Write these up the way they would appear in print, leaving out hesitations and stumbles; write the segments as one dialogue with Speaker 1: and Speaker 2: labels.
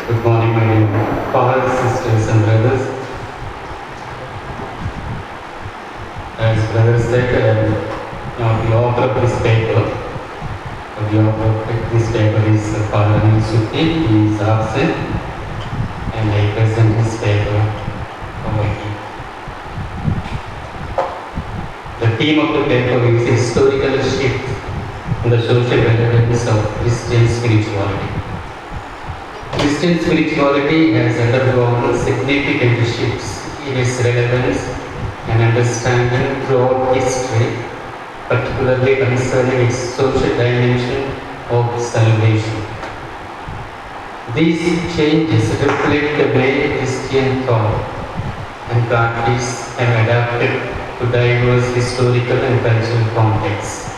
Speaker 1: Good morning, my dear fathers, sisters, and brothers. As brother said, the author of this paper, is Father Anil Sutti. He is absent, and I present his paper over here. The theme of the paper is historical shift in the social relevance of Christian spirituality. Christian spirituality has undergone significant shifts in its relevance and understanding throughout history, particularly concerning its social dimension of salvation. These changes reflect the way Christian thought and practice have adapted to diverse historical and cultural contexts.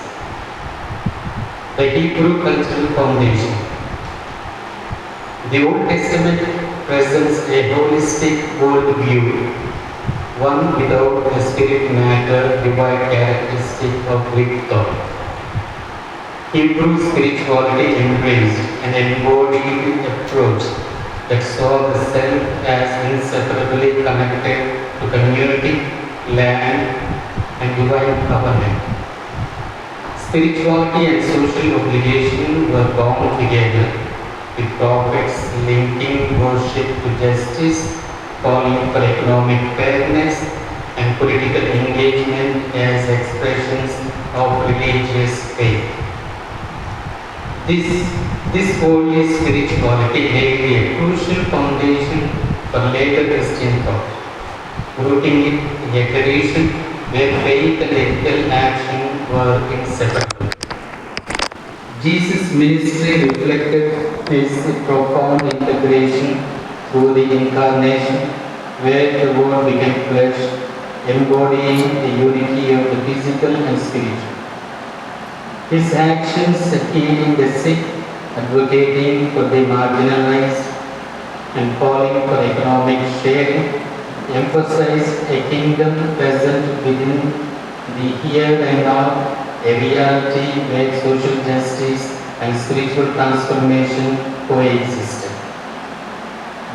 Speaker 1: The Hebrew cultural foundation. The Old Testament presents a holistic worldview, one without a spirit-matter divide characteristic of Greek thought. Hebrew spirituality embraced an embodied approach that saw the self as inseparably connected to community, land, and divine covenant. Spirituality and social obligation were bound together, with prophets linking worship to justice, calling for economic fairness, and political engagement as expressions of religious faith. This holy spirituality laid a crucial foundation for later Christian thought, rooting it in a tradition where faith and ethical action were inseparable. Jesus' ministry reflected his profound integration through the incarnation, where the Word became flesh, embodying the unity of the physical and spiritual. His actions healing the sick, advocating for the marginalized, and calling for economic sharing emphasized a kingdom present within the here and now, a reality where social justice and spiritual transformation coexisted.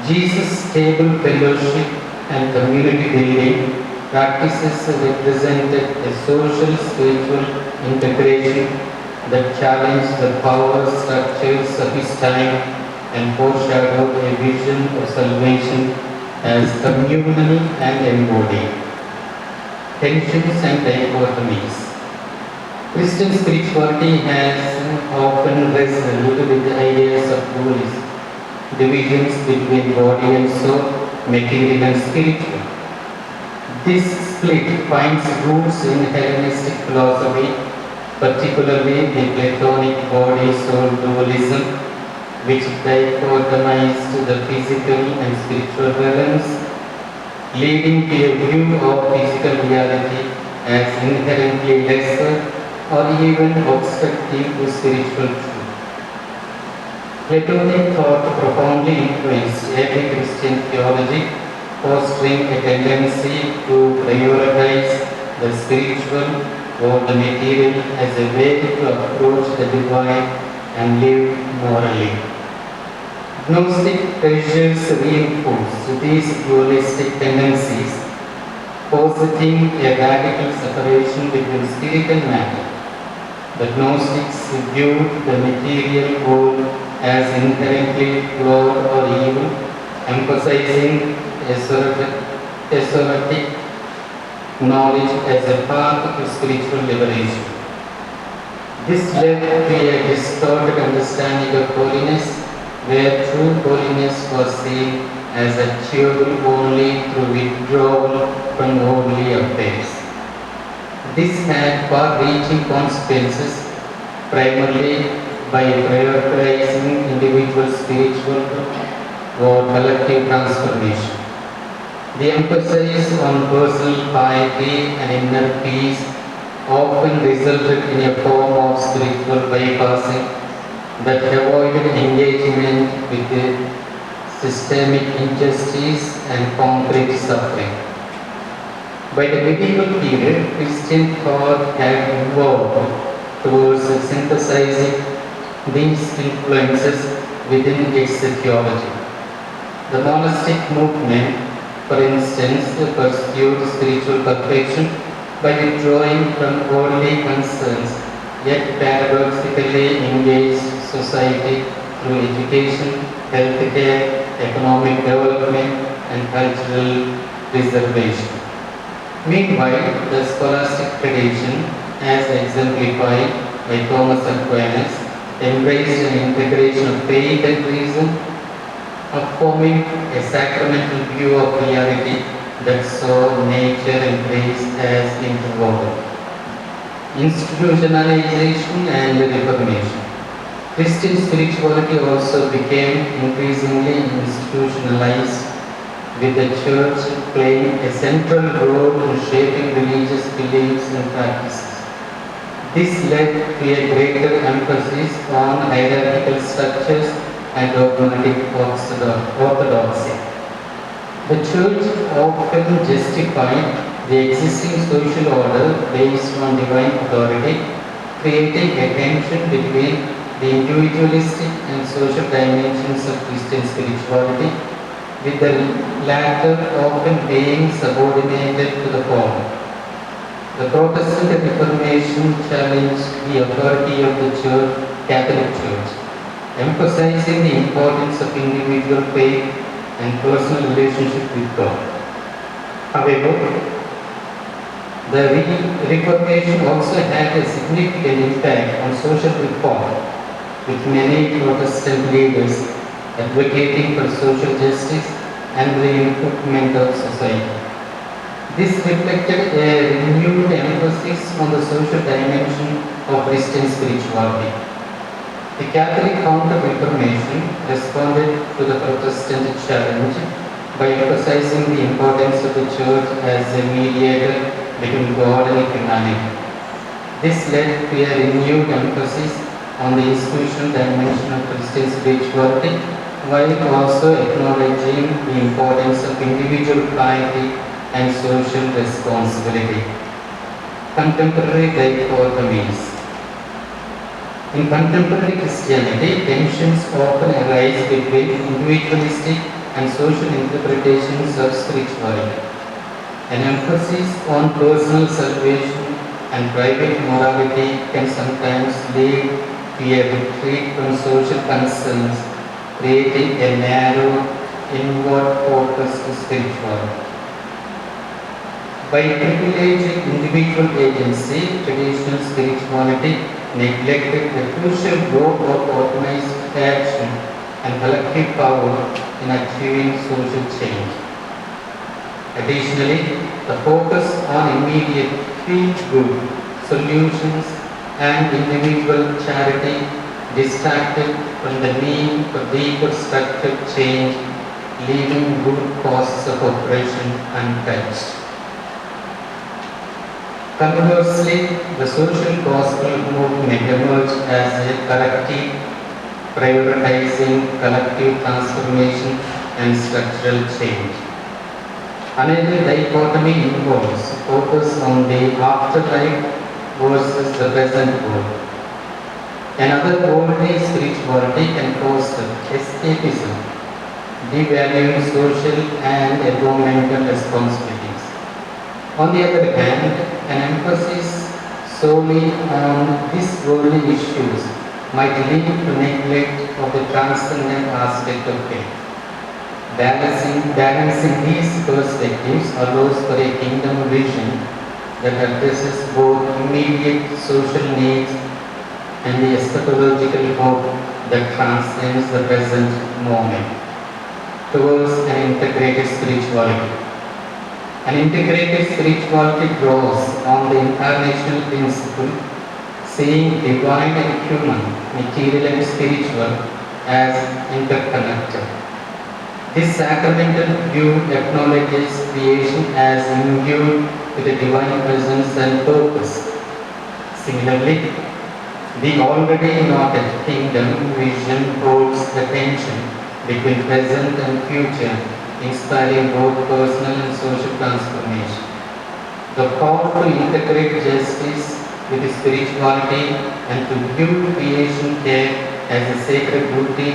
Speaker 1: Jesus' table fellowship and community building practices represented a social spiritual integration that challenged the power structures of his time and foreshadowed a vision of salvation as communal and embodied. Tensions and dichotomies. Christian spirituality has often wrestled with the ideas of dualism, divisions between body and soul, material and spiritual. This split finds roots in Hellenistic philosophy, particularly the Platonic body-soul dualism, which dichotomized the physical and spiritual realms, leading to a view of physical reality as inherently lesser or even obstructive to spiritual truth. Platonic thought profoundly influenced early Christian theology, fostering a tendency to prioritize the spiritual over the material as a way to approach the divine and live morally. Gnostic treasures reinforced these dualistic tendencies, positing a radical separation between spirit and matter. The Gnostics viewed the material world as inherently flawed or evil, emphasizing esoteric knowledge as a path to spiritual liberation. This led to a distorted understanding of holiness, where true holiness was seen as achievable only through withdrawal from worldly affairs. This had far-reaching consequences, primarily by prioritizing individual spiritual or collective transformation. The emphasis on personal piety and inner peace often resulted in a form of spiritual bypassing that avoided engagement with the systemic injustice and concrete suffering. By the medieval period, Christian thought had evolved towards synthesizing these influences within its theology. The monastic movement, for instance, pursued spiritual perfection by withdrawing from worldly concerns, yet paradoxically engaged society through education, healthcare, economic development, and cultural preservation. Meanwhile, the scholastic tradition, as exemplified by Thomas Aquinas, embraced an integration of faith and reason, affirming a sacramental view of reality that saw nature and grace as interwoven. Institutionalization and reformation. Christian spirituality also became increasingly institutionalized, with the Church playing a central role in shaping religious beliefs and practices. This led to a greater emphasis on hierarchical structures and dogmatic orthodoxy. The Church often justified the existing social order based on divine authority, creating a tension between the individualistic and social dimensions of Christian spirituality, with the latter often being subordinated to the former. The Protestant Reformation challenged the authority of the Catholic Church, emphasizing the importance of individual faith and personal relationship with God. However, the Reformation also had a significant impact on social reform, with many Protestant leaders advocating for social justice and the improvement of society. This reflected a renewed emphasis on the social dimension of Christian spirituality. The Catholic Counter-Reformation responded to the Protestant challenge by emphasizing the importance of the Church as a mediator between God and humanity. This led to a renewed emphasis on the institutional dimension of Christian spirituality, while also acknowledging the importance of individual piety and social responsibility. Contemporary dichotomies. In contemporary Christianity, tensions often arise between individualistic and social interpretations of spirituality. An emphasis on personal salvation and private morality can sometimes lead to a retreat from social concerns, creating a narrow, inward-focused spirituality. By privileging individual agency, traditional spirituality neglected the crucial role of organized action and collective power in achieving social change. Additionally, the focus on immediate feel-good solutions and individual charity distracted from the need for deeper structured change, leaving root causes of oppression untouched. Conversely, the social gospel movement emerged as a collective, prioritizing collective transformation and structural change. Another dichotomy involves focus on the afterlife versus the present world. Another worldly spirituality can foster escapism, devaluing social and environmental responsibilities. On the other hand, an emphasis solely on these worldly issues might lead to neglect of the transcendent aspect of faith. Balancing these perspectives allows for a kingdom vision that addresses both immediate social needs and the eschatological hope that transcends the present moment towards an integrated spirituality. An integrated spirituality draws on the incarnational principle, seeing divine and human, material and spiritual as interconnected. This sacramental view acknowledges creation as imbued with a divine presence and purpose. Similarly, the already noted kingdom vision holds the tension between present and future, inspiring both personal and social transformation. The call to integrate justice with spirituality and to view creation care as a sacred duty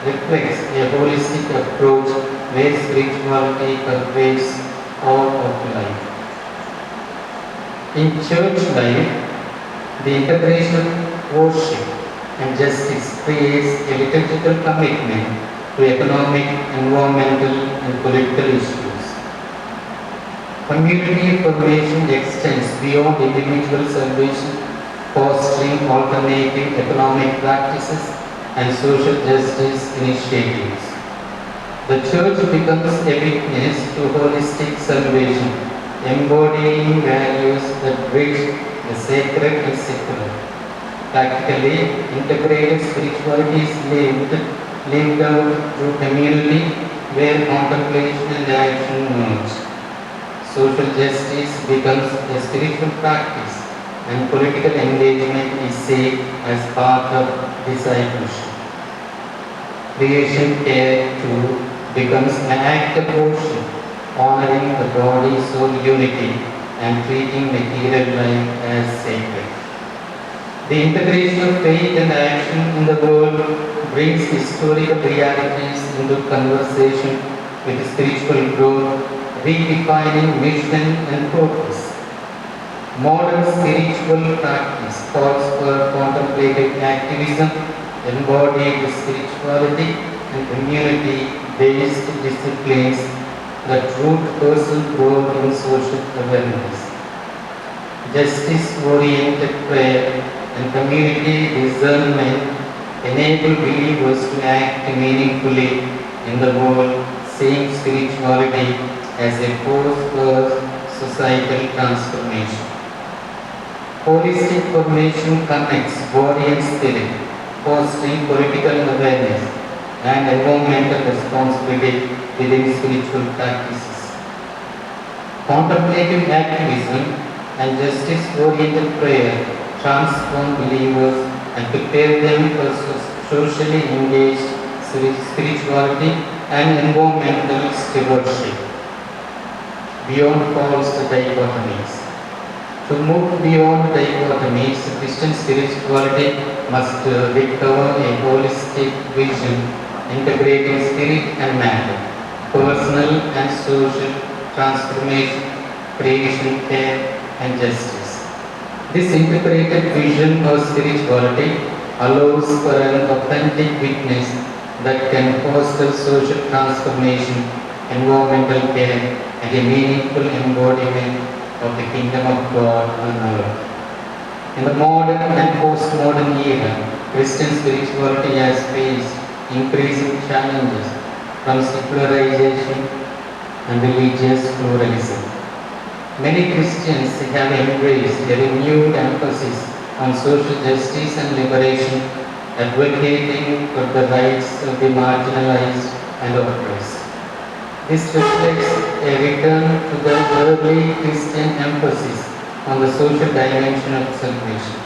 Speaker 1: reflects a holistic approach where spirituality pervades all of life. In church life, the integration of worship and justice creates a liturgical commitment to economic, environmental, and political issues. Community formation extends beyond individual salvation, fostering alternative economic practices and social justice initiatives. The church becomes a witness to holistic salvation, embodying values that bridge the sacred and secular. Practically, integrated spirituality is lived out through community where contemplation and action merge. Social justice becomes a spiritual practice and political engagement is seen as part of discipleship. Creation care too becomes an act of worship, honoring the body-soul unity and treating material life as sacred. The integration of faith and action in the world brings historical realities into conversation with spiritual growth, redefining mission and purpose. Modern spiritual practice calls for contemplative activism, embodied spirituality, and community-based disciplines that root personal growth in social awareness. Justice-oriented prayer and community discernment enable believers to act meaningfully in the world, seeing spirituality as a force for societal transformation. Holistic formation connects body and spirit, fostering political awareness and environmental responsibility within spiritual practices. Contemplative activism and justice-oriented prayer transform believers and prepare them for socially engaged spirituality and environmental stewardship. Beyond false dichotomies. To move beyond dichotomies, Christian spirituality must recover a holistic vision integrating spirit and matter, personal and social transformation, creation, care, and justice. This integrated vision of spirituality allows for an authentic witness that can foster social transformation, environmental care, and a meaningful embodiment of the kingdom of God on earth. In the modern and postmodern era, Christian spirituality has faced increasing challenges from secularization and religious pluralism. Many Christians have embraced a renewed emphasis on social justice and liberation, advocating for the rights of the marginalized and oppressed. This reflects a return to the early Christian emphasis on the social dimension of salvation.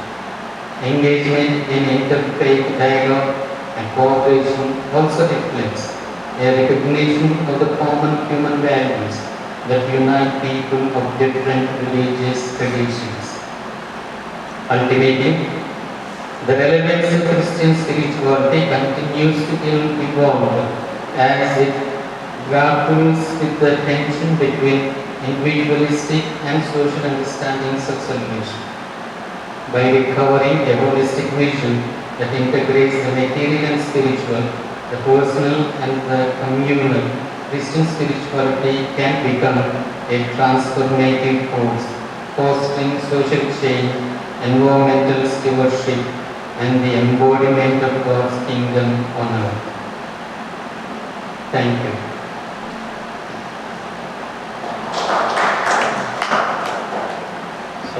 Speaker 1: Engagement in interfaith dialogue and cooperation also reflects a recognition of the common human values that unite people of different religious traditions. Ultimately, the relevance of Christian spirituality continues to evolve as it grapples with the tension between individualistic and social understandings of salvation. By recovering a holistic vision that integrates the material and spiritual, the personal and the communal, Christian spirituality can become a transformative force, fostering social change, environmental stewardship, and the embodiment of God's kingdom on earth. Thank you.
Speaker 2: So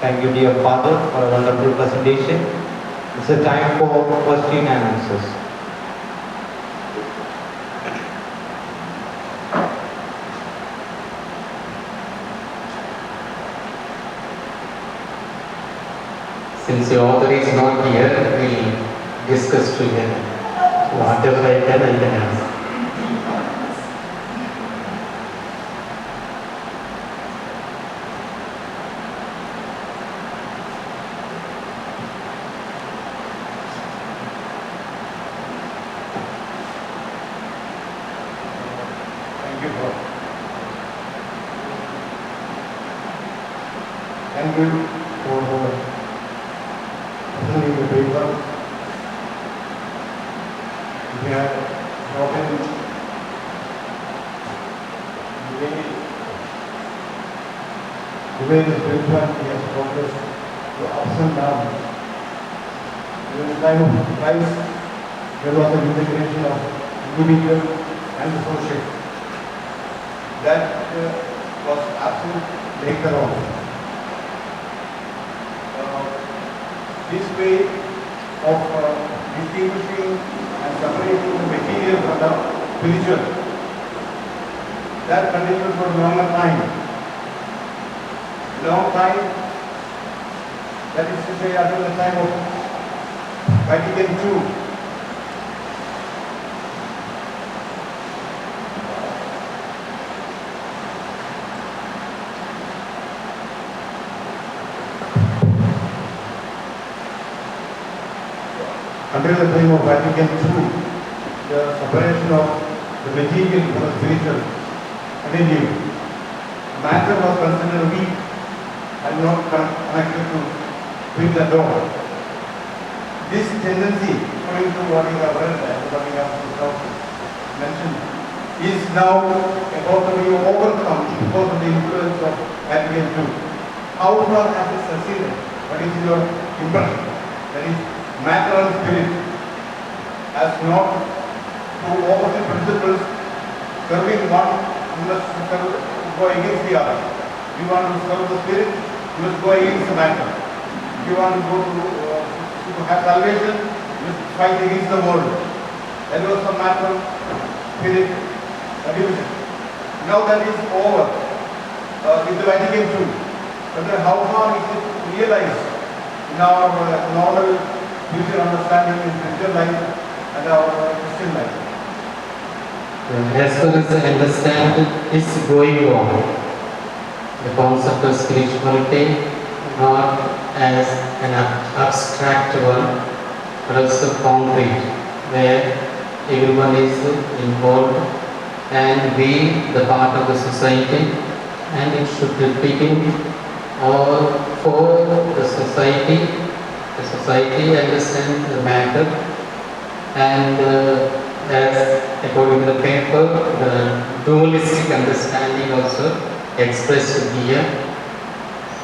Speaker 2: thank you, dear Father, for a wonderful presentation. It's a time for question and answers.
Speaker 1: Since the author is not here, we'll discuss together. Whatever I can answer.
Speaker 3: you, God. Thank you for presenting the paper. We have spoken the way the spirituality has progressed to ups and downs. In the time of Christ, there was an integration of individual and social. That was absent later on. This way of distinguishing and separating the material from the spiritual, that continued for a longer time. Long time, that is to say until the time of Vatican II. Until the time of Vatican II, the separation of the material from the spiritual continued. Matter was considered weak and not connected to spirit at all. This tendency, according to what you have read and what you have mentioned, is now about to be overcome because of the influence of Vatican II. How far has it succeeded? What is your impression? That is, matter and spirit as not two opposite principles serving one, you must go against the other. If you want to serve the spirit, you must go against the matter. If you want to go to have salvation, you must fight against the world. That was the matter, spirit, division. Now that is over with the Vatican II. But then how far is it realized in our normal future understanding in spiritual life and our Christian life?
Speaker 1: As far as I understand, it's going on. The concept of spirituality not as an abstract one, but also concrete, where everyone is involved and we, the part of the society, and it should begin or for the society. The society understands the matter, and as according to the paper, the dualistic understanding also expressed here.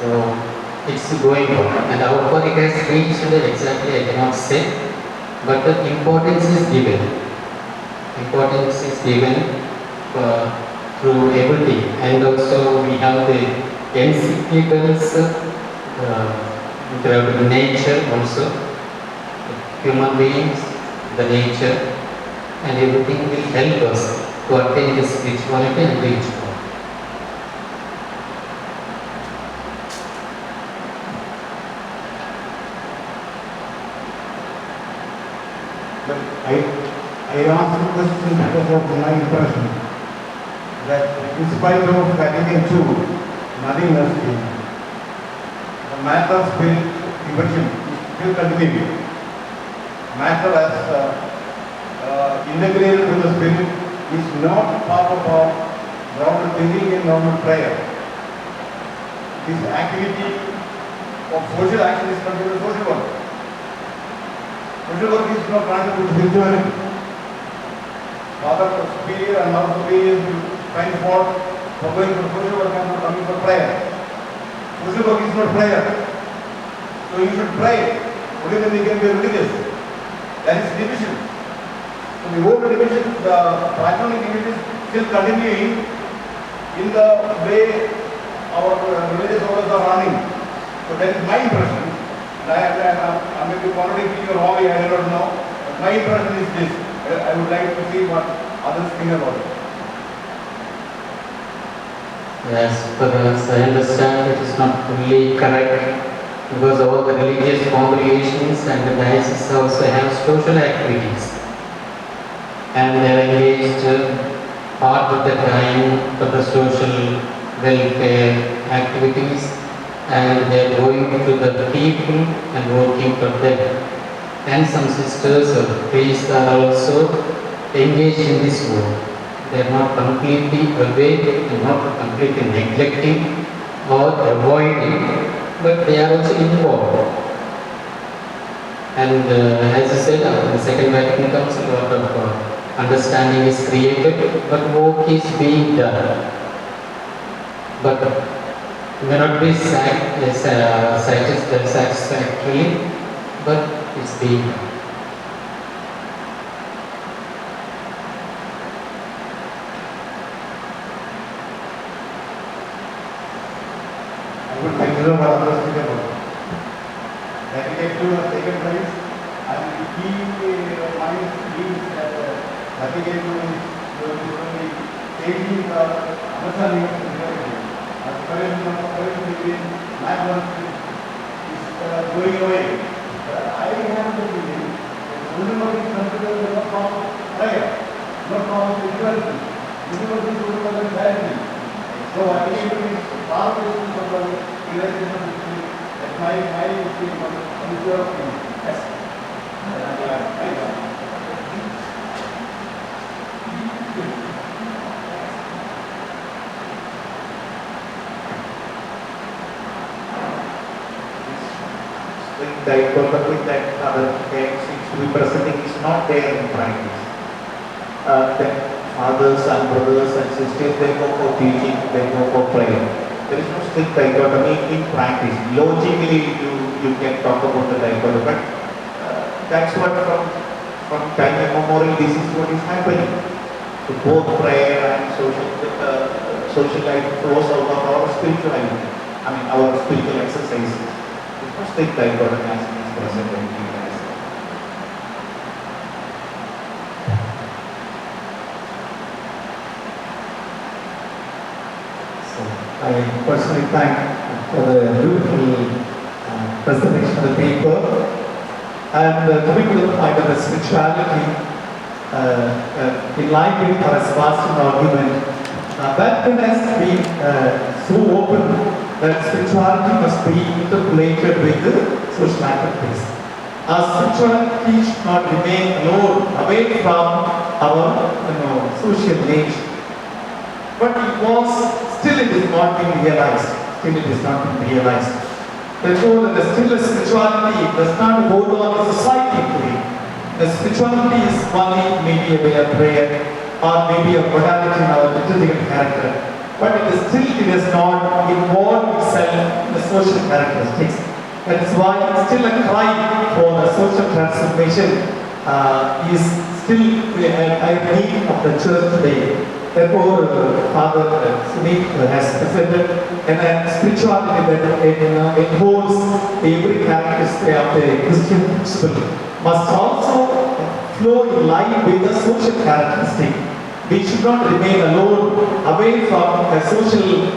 Speaker 1: So it's going on, and how far it has reached exactly I cannot say, but the importance is given. Importance is given through everything, and also we have the encyclicals about nature also, human beings, the nature, and everything will help us to attain this spirituality and reach God.
Speaker 3: But I asked the question because of my impression that in spite of Vatican II, nothing has changed. The matter spirit division is still continuing. Matter as integrated with the spirit is not part of our normal thinking and normal prayer. This activity of social action is considered social work. Social work is not connected to spirituality. Father superior and mother superior will find fault for going for social work and not coming for prayer. Social work is not prayer. So you should pray. Only then you can be religious. That is division. So the old division, the platonic division is still continuing in the way our religious orders are running. So that is my impression. I may be contradicting you wrongly, I do not know. But my impression is this. I would like to see what others think about it.
Speaker 1: As far as I understand, it is not fully correct, because all the religious congregations and the dioceses also have social activities, and they are engaged part of the time for the social welfare activities, and they are going to the people and working for them. And some sisters or priests are also engaged in this work. They are not completely away and not completely neglecting or avoiding, but they are also involved. And as I said, after the Second Vatican Council, a lot of understanding is created, but work is being done. But may not be satisfactorily, but it's being done.
Speaker 3: I would consider what others think about it. That it has to have taken place, and the key mind means that that is going to be changing the understanding of spirituality. As separation between man and spirit is going away. I have the feeling that Buddhism is considered as a form of prayer, not form of spirituality. Buddhism is Buddhism as charity. So I think it is far away from the realization between that my feeling of your feeling. Yes.
Speaker 4: The dichotomy that other seems to be presenting is not there in practice. Then fathers and brothers and sisters, they go for teaching, they go for prayer. There is no strict dichotomy in practice. Logically, you can talk about the dichotomy, but that's what from time immemorial, this is what is happening. So both prayer and social life flows out of our spirituality. I mean, our spiritual exercises. There's no strict dichotomy as is present in the
Speaker 5: I personally thank for the beautiful presentation of the paper. And coming to the point of the spirituality, in line with our Sebastian argument, Vatican has been so open that spirituality must be interpolated with the social activities. Our spirituality should not remain alone, away from our social nature. But still it is not being realized. Still it is not being realized. Therefore, the still spirituality does not hold on to society today. The spirituality is only maybe a way of prayer or maybe a modality in our liturgical character. But it is not involved itself in the social characteristics. That is why still a cry for the social transformation is still a need of the church today. Therefore, Father Sunit has presented a spirituality that enholds every characteristic of the Christian principle must also flow in line with the social characteristic. We should not remain alone, away from a social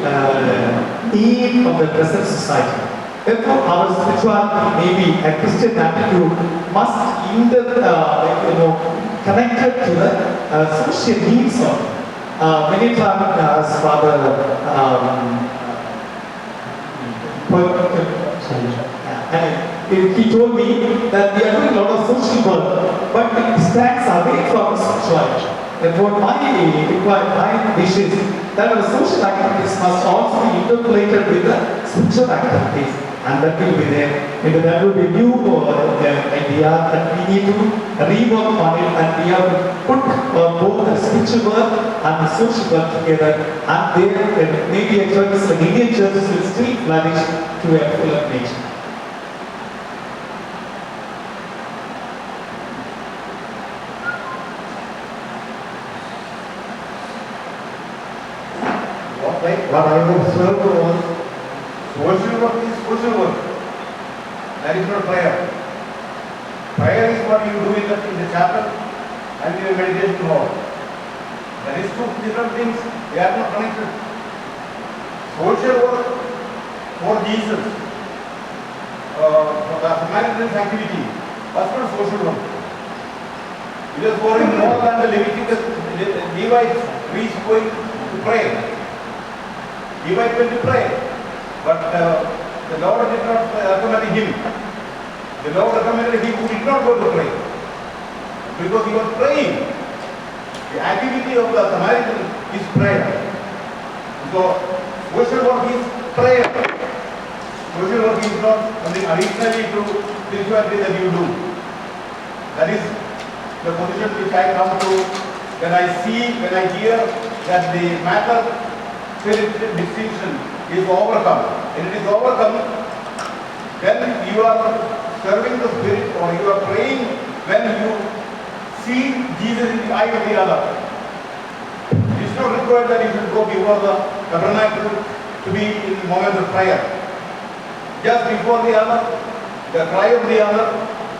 Speaker 5: need of the present society. Therefore, our spirituality, maybe a Christian attitude, must connected to the social needs of. Many times, as Father he told me that we are doing a lot of social work, but it stands away from spirituality. Therefore, my wish is that our social activities must also be interpolated with the spiritual activities, and that will be there. Maybe that will be new idea that we need to rework on it, and we have to put both the spiritual work and the social work together, and there maybe a churches like Indian churches will still flourish to a fuller nature.
Speaker 3: What I observed was social work is social work. That is not prayer. Prayer is what you do in the chapel and in the meditation hall. That is two different things. They are not connected. Social work for Jesus, for the Samaritan's activity, was not social work. It was for him more than the Levite priest going to pray. He might went to pray, but the Lord did not recommend him. The Lord recommended him who did not go to pray, because he was praying. The activity of the Samaritan is prayer. So, social work is prayer. Social work is not something additionally to spirituality that you do. That is the position which I come to when I hear that the matter spirit distinction is overcome. And it is overcome when you are serving the spirit or you are praying when you see Jesus in the eye of the other. It is not required that you should go before the tabernacle to be in the moment of prayer. Just before the other, the cry of the other,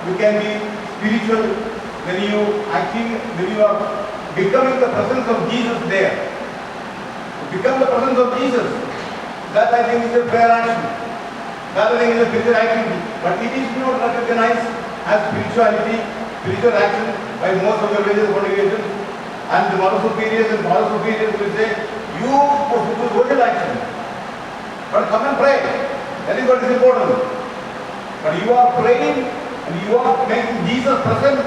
Speaker 3: you can be spiritual when you are becoming the presence of Jesus there. To become the presence of Jesus, that I think is a prayer action. That I think is a spiritual activity. But it is not recognized as spiritual action by most of the religious congregations. And the mother superiors and father superiors will say, you must do social action. But come and pray. That is what is important. But you are praying and you are making Jesus present.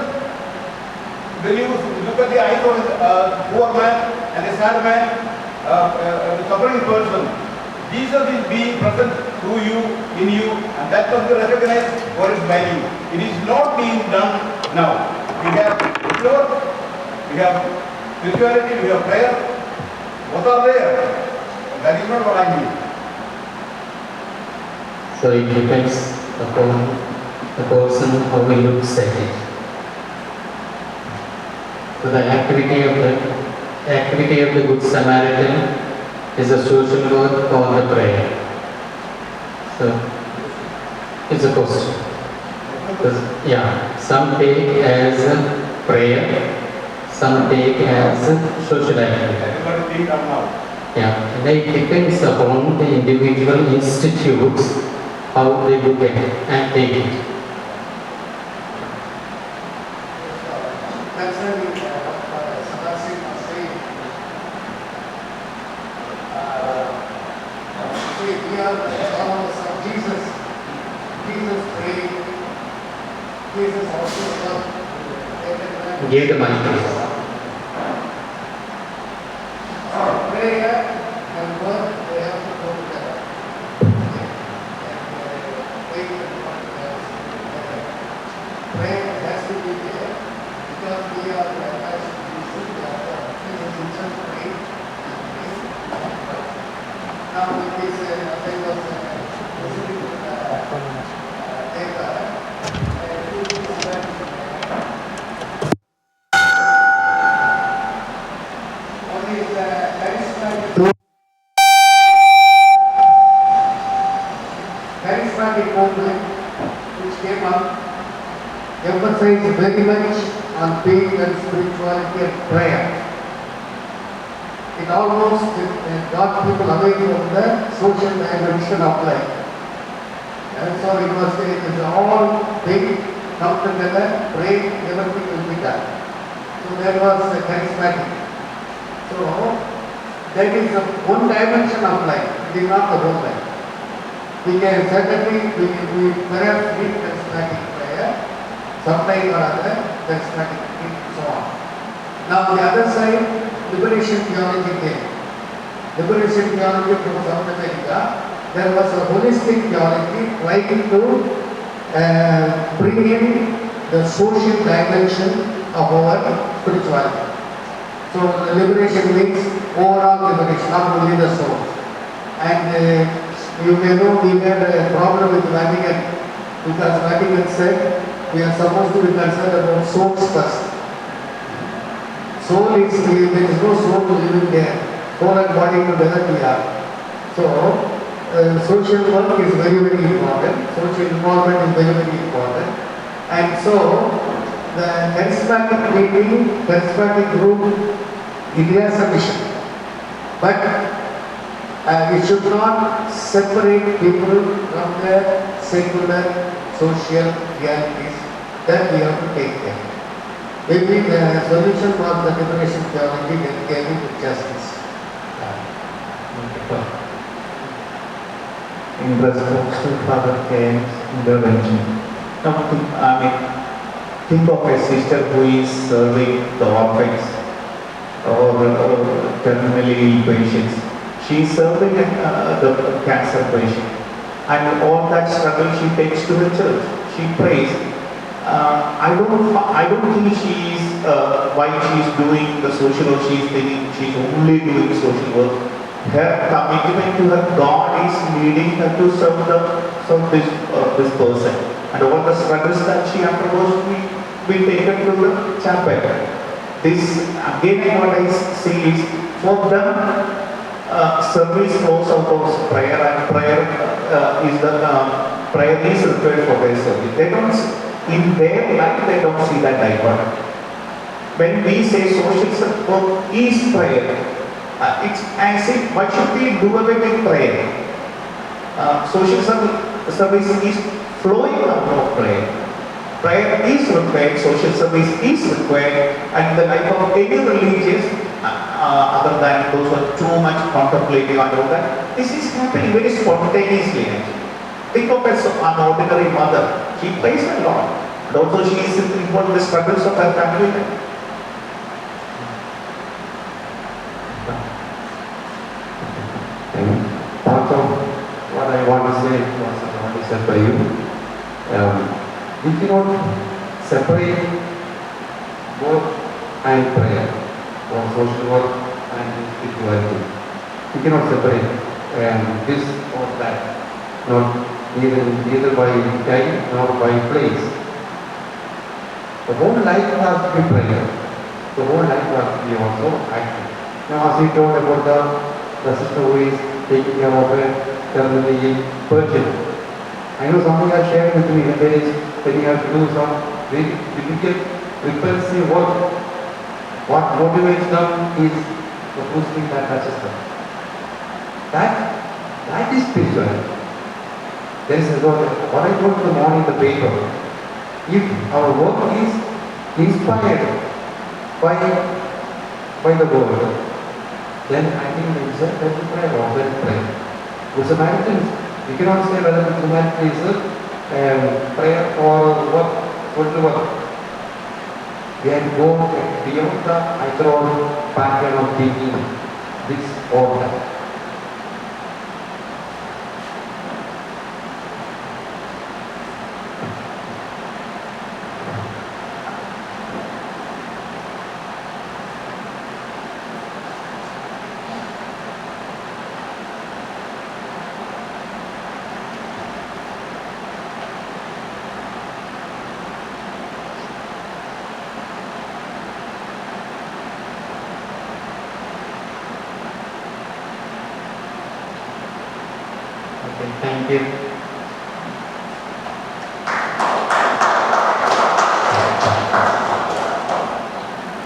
Speaker 3: When you look at the eyes of a poor man and a sad man, a suffering person, Jesus is being present through you, in you, and that must be recognized for its value. It is not being done now. We have pure, we have spirituality, we have prayer. Both are there. That is not what I mean.
Speaker 1: So it depends upon the person how he looks at it. So the activity of the Good Samaritan is a social work or the prayer. So it's a question. Yeah, some take as a prayer, some take as a social activity.
Speaker 3: Everybody think up now.
Speaker 1: Yeah, and it depends upon the individual institutes how they look at it and take it.
Speaker 6: Concerning what Sebastian was saying, we are the followers of Jesus. Jesus prayed. Jesus also served.
Speaker 1: Give the mic, please.
Speaker 6: Prayer and work, they have to go together. Faith and work has to go together. Prayer has to be there because we are baptized in Jesus. Jesus himself prayed. Now with this, as I was listening to the data, one is charismatic movement which came up emphasized very much on faith and spirituality and prayer. It almost got people away from the social dimension of life. And so it was all faith, come together, pray, everything will be done. So there was a charismatic. So that is one dimension of life, it is not the whole life. We can certainly, we perhaps need charismatic prayer, sometime or other, charismatic and so on. Now the other side, liberation theology came. Liberation theology from South America, there was a holistic theology trying to bring in the social dimension of our spirituality. So the liberation means overall liberation, not only the soul. And you may know we had a problem with Vatican because Vatican said we are supposed to be concerned about souls first. Soul is, there is no soul living there. Soul and body together we are. So social work is very, very important. Social involvement is very, very important. And so the charismatic meeting, charismatic group, it has a mission. But we should not separate people from their secular social realities that we have to take care. Maybe the solution was the liberation theology that gave it justice.
Speaker 4: In response to Father Kane's intervention, think of a sister who is serving the orphans terminally ill patients. She is serving the cancer patient. And all that struggle she takes to the church. She prays. I don't think she is, why she is doing the social work, she is thinking she is only doing social work. Her commitment to her God is leading her to serve this person. And all the struggles that she undergoes will take her to the chapel. This, again, what I see is, for them, service flows out of prayer, and prayer is required for their service. They don't, in their life, they don't see that dichotomy. When we say social work is prayer, it's as if, why should we do away with prayer? Social service is flowing out of prayer. Prayer is required, social service is required, and the life of any religious, other than those who are too much contemplative and all that, this is happening very spontaneously actually. Think of an ordinary mother. She prays a lot, but also she is involved in the struggles of her family.
Speaker 7: Part of what I want to say was already said by you. We cannot separate work and prayer, or social work and spirituality. We cannot separate this or that, not either by time nor by place. The whole life has to be prayer. The whole life has to be also active. Now, as we told about the sister who is taking care of a terminally ill person. I know somebody has shared with me that when you have to do some very difficult, repulsive work, what motivates them is the first thing that touches them. That is spirituality. There is what I wrote in the morning in the paper. If our work is inspired by the word, then I think it's a prayer or prayer. With Samaritans, you cannot say whether the Samaritan is a prayer or work, social work. They had to go beyond the either pattern of thinking this or that.
Speaker 1: Okay, thank you.